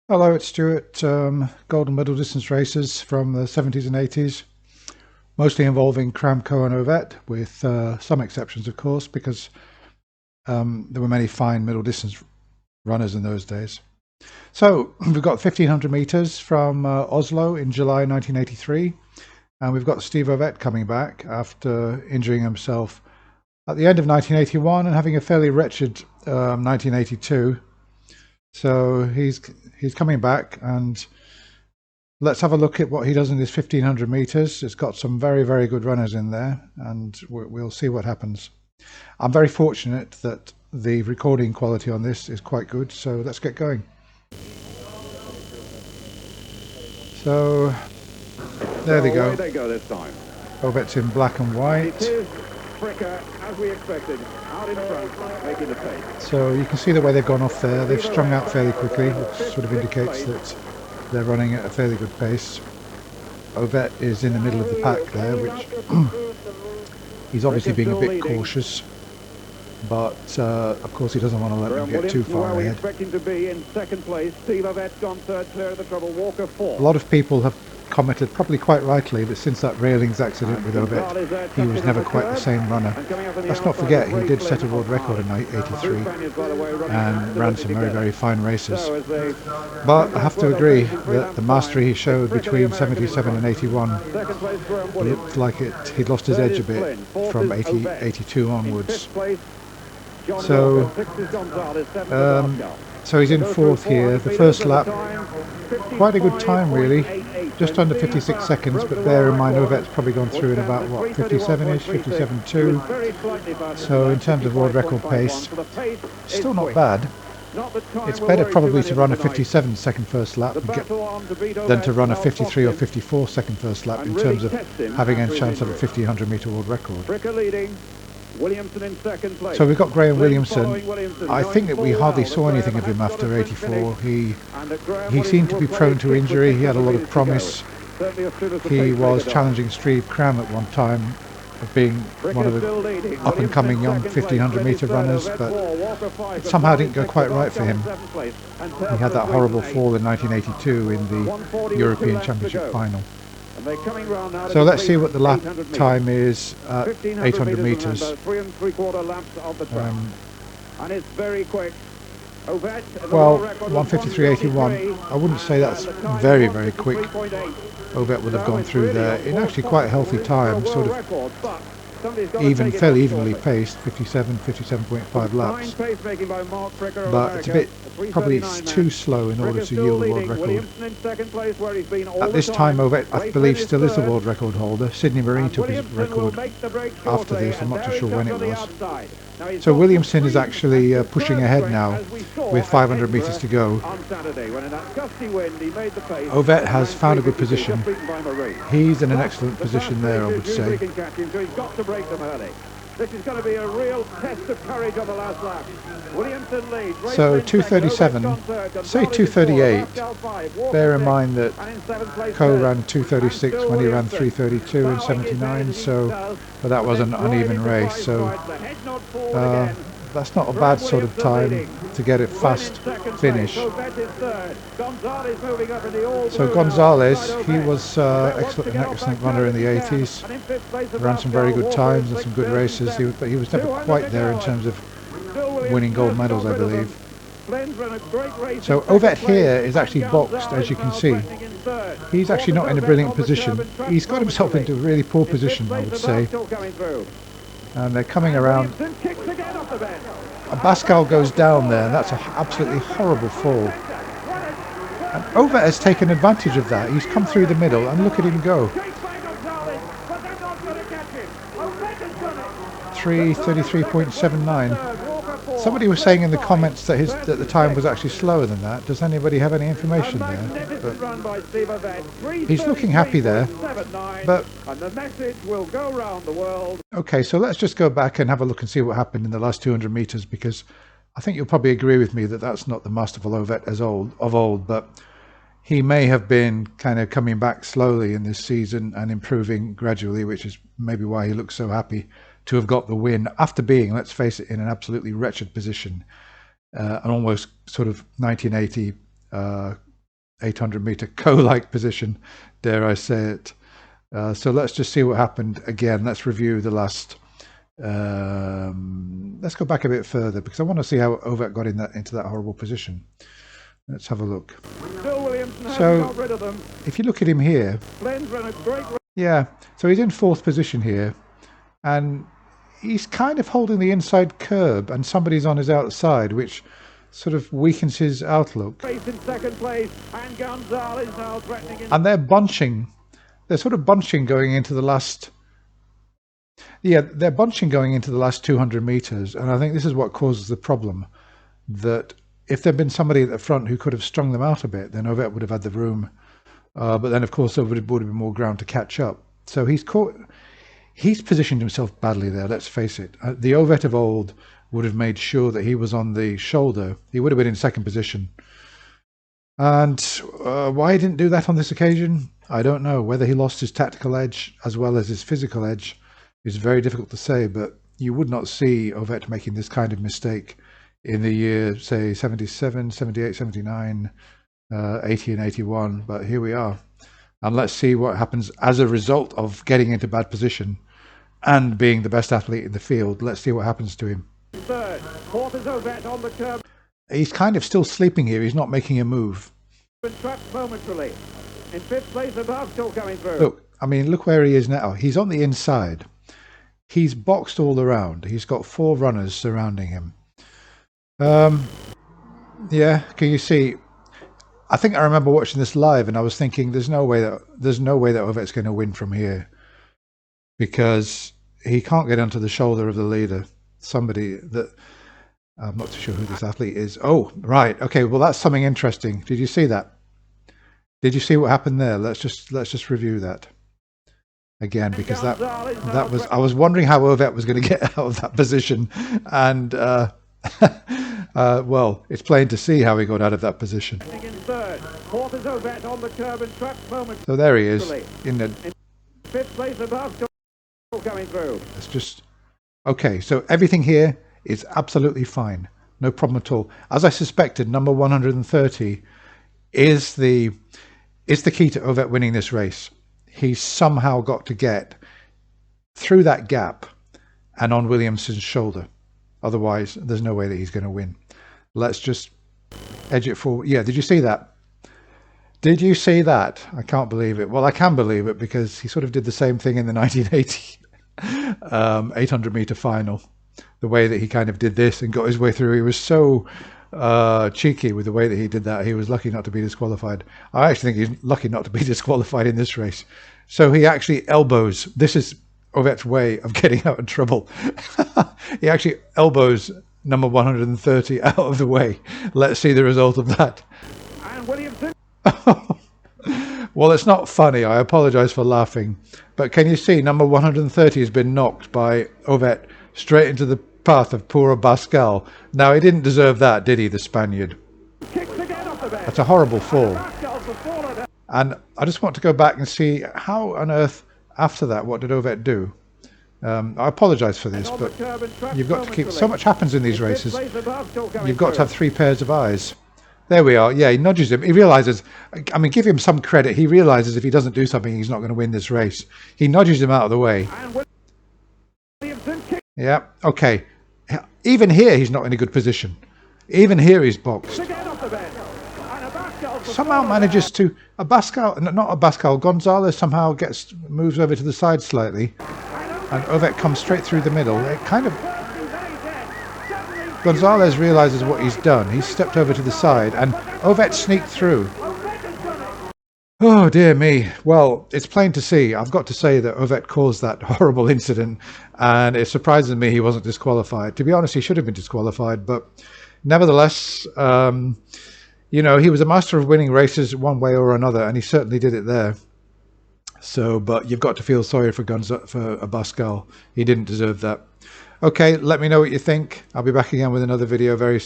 Hello, it's Stuart. Golden middle distance races from the 70s and 80s, mostly involving Kramco and Ovett, with some exceptions, of course, because there were many fine middle distance runners in those days. So we've got 1500 meters from Oslo in July 1983, and we've got Steve Ovett coming back after injuring himself at the end of 1981 and having a fairly wretched 1982. So he's coming back, and let's have a look at what he does in this 1500 meters. It's got some very, very good runners in there, and we'll see what happens. I'm very fortunate that the recording quality on this is quite good, so let's get going. So there they go. They go this time. Ovett's in black and white. Fricker, as we expected, out in front, making the pace. So you can see the way they've gone off there. They've strung out fairly quickly, which sort of indicates that they're running at a fairly good pace. Ovett is in the middle of the pack there, which he's obviously being a bit cautious, but of course he doesn't want to let them get too far ahead. Expect him to be in second place. Steve Ovett's gone third, clear of the trouble. Walker fourth. A lot of people have commented, probably quite rightly, that since that railings accident with Ovett, he was never quite the same runner. Let's not forget, he did set a world record in 83 and ran some very, very fine races. But I have to agree that the mastery he showed between 77 and 81 looked like he'd lost his edge a bit from 82 onwards. So he's in fourth here. The first lap, quite a good time really, just under 56 seconds, but bear in mind Ovett's probably gone through in about, what, 57-ish, 57.2. So in terms of world record pace, still not bad. It's better probably to run a 57 second first lap than to run a 53 or 54 second first lap in terms of having a chance of a 1500 meter world record. Williamson in second place. So we've got Graham Williamson. I think that we hardly saw anything of him after 84. He seemed to be prone to injury. He had a lot of promise. He was challenging Steve Cram at one time of being one of the up-and-coming young 1500 meter runners, but it somehow didn't go quite right for him. He had that horrible fall in 1982 in the European Championship final. So let's see what the lap time is at 800 meters. And it's very quick. Well, 153.81. I wouldn't say that's very, very quick. Ovett would have gone through there in actually quite a healthy time, sort of fairly evenly paced, 57.5 laps. But it's a bit, probably too slow in order to yield a world record. At this time, Ovett, I believe, still is the world record holder. Sidney Marine took his record after this. I'm not too sure when it was. So Williamson is actually pushing ahead now with 500 meters to go. Ovett has found a good position. He's in an excellent position there, I would say. This is going to be a real test of courage on the last lap. Williamson leads. So 2:37, say 2:38. Bear in mind that Coe ran 2:36 when he ran 3:32 in 79, so but that was an uneven race. So that's not a bad sort of time to get a fast finish. So Gonzalez, he was an excellent runner in the 80s, ran some very good times and some good races, but he was never quite there in terms of winning gold medals, I believe. So Ovett here is actually boxed, as you can see. He's actually not in a brilliant position. He's got himself into a really poor position, I would say. And they're coming around. And Pascal goes down there, and that's an absolutely horrible fall. And Ovett has taken advantage of that. He's come through the middle, and look at him go. 3:33.79. Somebody was saying in the comments that the time was actually slower than that. Does anybody have any information there? But he's looking happy there. But okay, so let's just go back and have a look and see what happened in the last 200 meters, because I think you'll probably agree with me that that's not the masterful Ovett of old, but he may have been kind of coming back slowly in this season and improving gradually, which is maybe why he looks so happy to have got the win after being, let's face it, in an absolutely wretched position, an almost sort of 1980 800-meter co-like position, dare I say it. So let's just see what happened again. Let's review the last. Let's go back a bit further because I want to see how Ovett got into that horrible position. Let's have a look. So if you look at him here, yeah, so he's in 4th position here, and he's kind of holding the inside curb, and somebody's on his outside, which sort of weakens his outlook. And they're bunching. They're sort of bunching going into the last. Yeah, they're bunching going into the last 200 meters, and I think this is what causes the problem. That if there'd been somebody at the front who could have strung them out a bit, then Ovett would have had the room. But then, of course, there would have been more ground to catch up. So he's positioned himself badly there, let's face it. The Ovett of old would have made sure that he was on the shoulder. He would have been in 2nd position. And why he didn't do that on this occasion, I don't know. Whether he lost his tactical edge as well as his physical edge is very difficult to say, but you would not see Ovett making this kind of mistake in the year, say, 77, 78, 79, 80 and 81, but here we are. And let's see what happens as a result of getting into bad position and being the best athlete in the field. Let's see what happens to him. 3rd, 4th is Ovett on the curb. He's kind of still sleeping here. He's not making a move. Trapped momentarily. In 5th place, above, still coming through. Look, I mean, look where he is now. He's on the inside. He's boxed all around. He's got 4 runners surrounding him. Yeah, can you see? I think I remember watching this live, and I was thinking, there's no way that Ovett's going to win from here, because he can't get onto the shoulder of the leader. Somebody that I'm not too sure who this athlete is. Oh, right, okay. Well, that's something interesting. Did you see that? Did you see what happened there? Let's just review that again, because that was, I was wondering how Ovett was going to get out of that position, and well, it's plain to see how he got out of that position. So there he is in the 5th place above, still coming through. It's just okay. So everything here is absolutely fine, no problem at all. As I suspected, number 130 is the key to Ovett winning this race. He's somehow got to get through that gap and on Williamson's shoulder. Otherwise, there's no way that he's going to win. Let's just edge it forward. Yeah, did you see that? Did you see that? I can't believe it. Well, I can believe it because he sort of did the same thing in the 1980 800-meter final. The way that he kind of did this and got his way through. He was so cheeky with the way that he did that. He was lucky not to be disqualified. I actually think he's lucky not to be disqualified in this race. So he actually elbows. This is Ovett's way of getting out of trouble. He actually elbows number 130 out of the way. Let's see the result of that. And Williamson. Well, it's not funny. I apologize for laughing. But can you see number 130 has been knocked by Ovett straight into the path of poor Abascal. Now, he didn't deserve that, did he, the Spaniard? That's a horrible fall. And I just want to go back and see how on earth, after that, what did Ovett do? I apologise for this, but you've got to keep... So much happens in these races. You've got to have 3 pairs of eyes. There we are. Yeah, he nudges him. He realises... I mean, give him some credit. He realises if he doesn't do something, he's not going to win this race. He nudges him out of the way. Yeah, okay. Even here, he's not in a good position. Even here, he's boxed. Somehow manages to... Gonzalez somehow moves over to the side slightly. And Ovett comes straight through the middle. It kind of... Gonzalez realises what he's done. He's stepped over to the side and Ovett sneaked through. Oh dear me. Well, it's plain to see. I've got to say that Ovett caused that horrible incident, and it surprises me he wasn't disqualified. To be honest, he should have been disqualified, but nevertheless, you know, he was a master of winning races one way or another, and he certainly did it there. So, but you've got to feel sorry for Abascal. He didn't deserve that. Okay, let me know what you think. I'll be back again with another video very soon.